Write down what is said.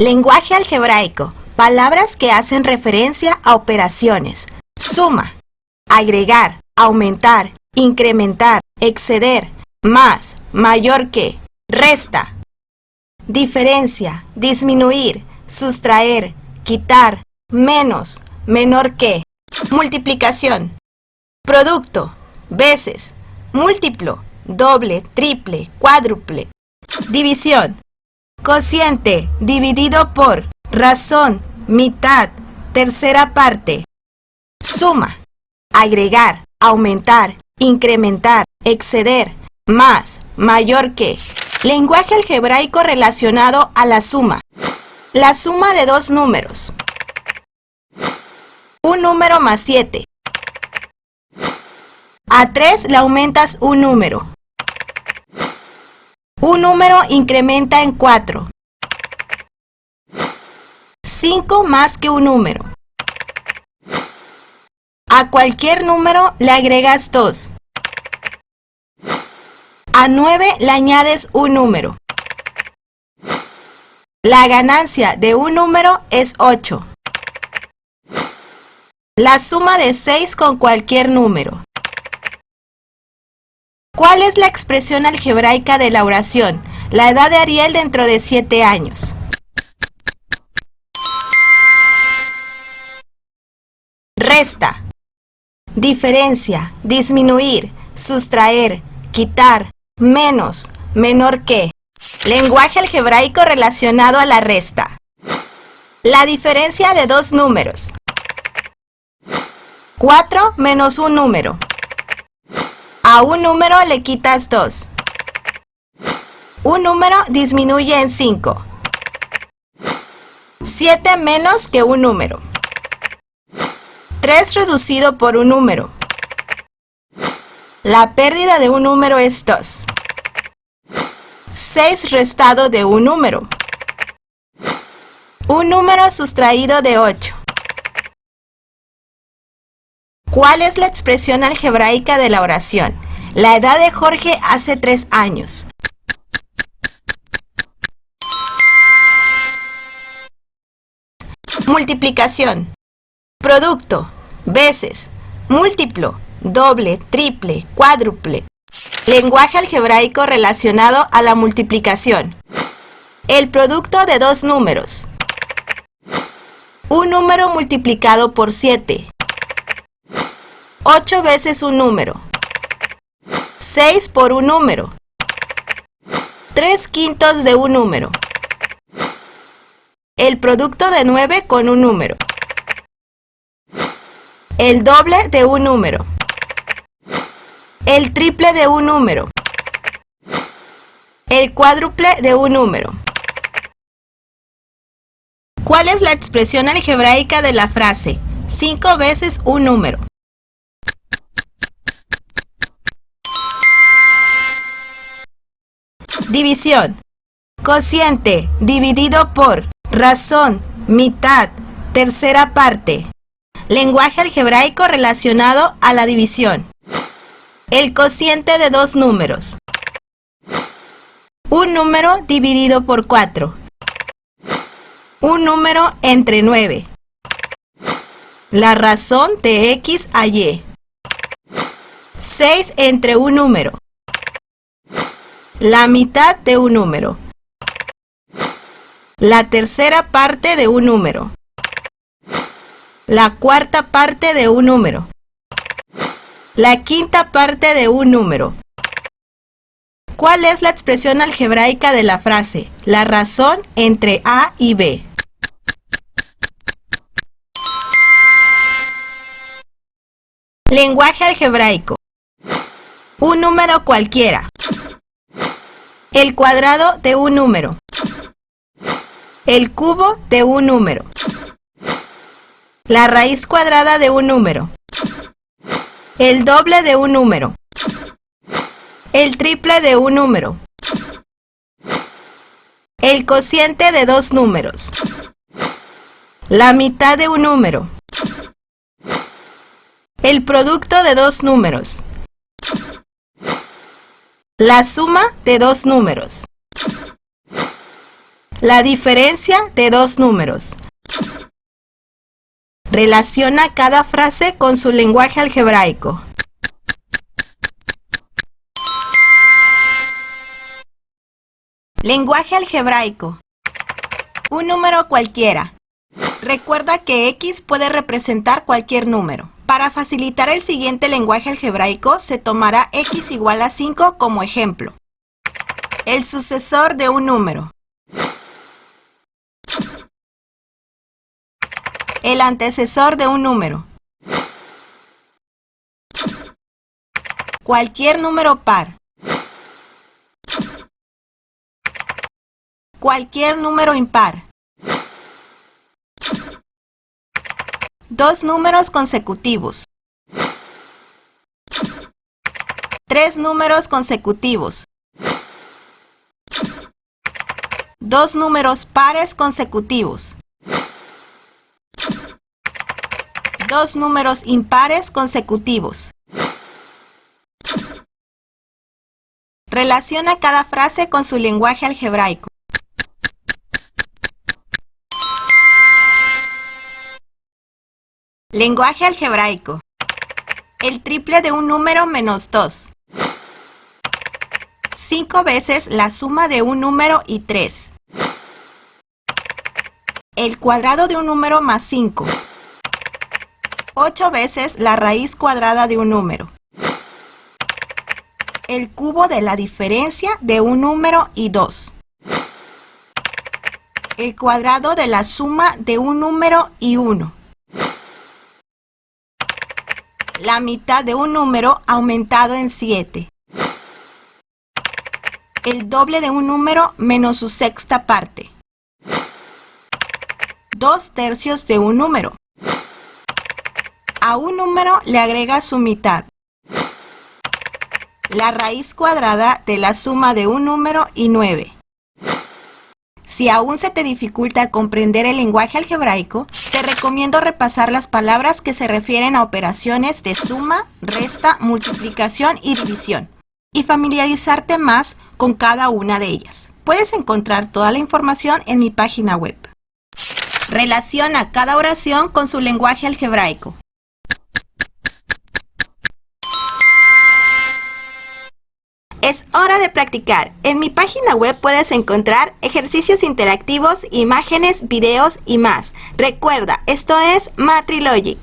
Lenguaje algebraico. Palabras que hacen referencia a operaciones. Suma, agregar, aumentar, incrementar, exceder, más, mayor que, resta. Diferencia, disminuir, sustraer, quitar, menos, menor que. Multiplicación. Producto, veces, múltiplo, doble, triple, cuádruple. División. Cociente dividido por razón, mitad, tercera parte. Suma, agregar, aumentar, incrementar, exceder, más, mayor que. Lenguaje algebraico relacionado a la suma. La suma de dos números. Un número más 7. A 3 le aumentas un número. Un número incrementa en 4. 5 más que un número. A cualquier número le agregas 2. A 9 le añades un número. La ganancia de un número es 8. La suma de 6 con cualquier número. ¿Cuál es la expresión algebraica de la oración? La edad de Ariel dentro de 7 años. Resta. Diferencia, disminuir, sustraer, quitar, menos, menor que. Lenguaje algebraico relacionado a la resta. La diferencia de dos números. 4 menos un número. A un número le quitas 2. Un número disminuye en 5. 7 menos que un número. 3 reducido por un número. La pérdida de un número es 2. 6 restado de un número. Un número sustraído de 8. ¿Cuál es la expresión algebraica de la oración? La edad de Jorge hace 3 años. Multiplicación. Producto, veces, múltiplo, doble, triple, cuádruple. Lenguaje algebraico relacionado a la multiplicación. El producto de dos números. Un número multiplicado por 7. 8 veces un número. 6 por un número. 3/5 de un número. El producto de 9 con un número. El doble de un número. El triple de un número. El cuádruple de un número. ¿Cuál es la expresión algebraica de la frase 5 veces un número? División. Cociente dividido por razón, mitad, tercera parte. Lenguaje algebraico relacionado a la división. El cociente de dos números. Un número dividido por 4. Un número entre 9. La razón de X a Y. 6 entre un número. La mitad de un número. La tercera parte de un número. La cuarta parte de un número. La quinta parte de un número. ¿Cuál es la expresión algebraica de la frase? La razón entre A y B. Lenguaje algebraico. Un número cualquiera. El cuadrado de un número. El cubo de un número. La raíz cuadrada de un número. El doble de un número. El triple de un número. El cociente de dos números. La mitad de un número. El producto de dos números. La suma de dos números. La diferencia de dos números. Relaciona cada frase con su lenguaje algebraico. Lenguaje algebraico. Un número cualquiera. Recuerda que X puede representar cualquier número. Para facilitar el siguiente lenguaje algebraico, se tomará X igual a 5 como ejemplo. El sucesor de un número. El antecesor de un número. Cualquier número par. Cualquier número impar. Dos números consecutivos. Tres números consecutivos. Dos números pares consecutivos. Dos números impares consecutivos. Relaciona cada frase con su lenguaje algebraico. Lenguaje algebraico. El triple de un número menos 2. 5 veces la suma de un número y 3. El cuadrado de un número más 5. 8 veces la raíz cuadrada de un número. El cubo de la diferencia de un número y 2. El cuadrado de la suma de un número y 1. La mitad de un número aumentado en 7. El doble de un número menos su sexta parte. 2/3 de un número. A un número le agrega su mitad. La raíz cuadrada de la suma de un número y 9. Si aún se te dificulta comprender el lenguaje algebraico, te recomiendo repasar las palabras que se refieren a operaciones de suma, resta, multiplicación y división, y familiarizarte más con cada una de ellas. Puedes encontrar toda la información en mi página web. Relaciona cada oración con su lenguaje algebraico. Es hora de practicar. En mi página web puedes encontrar ejercicios interactivos, imágenes, videos y más. Recuerda, esto es Matrilogic.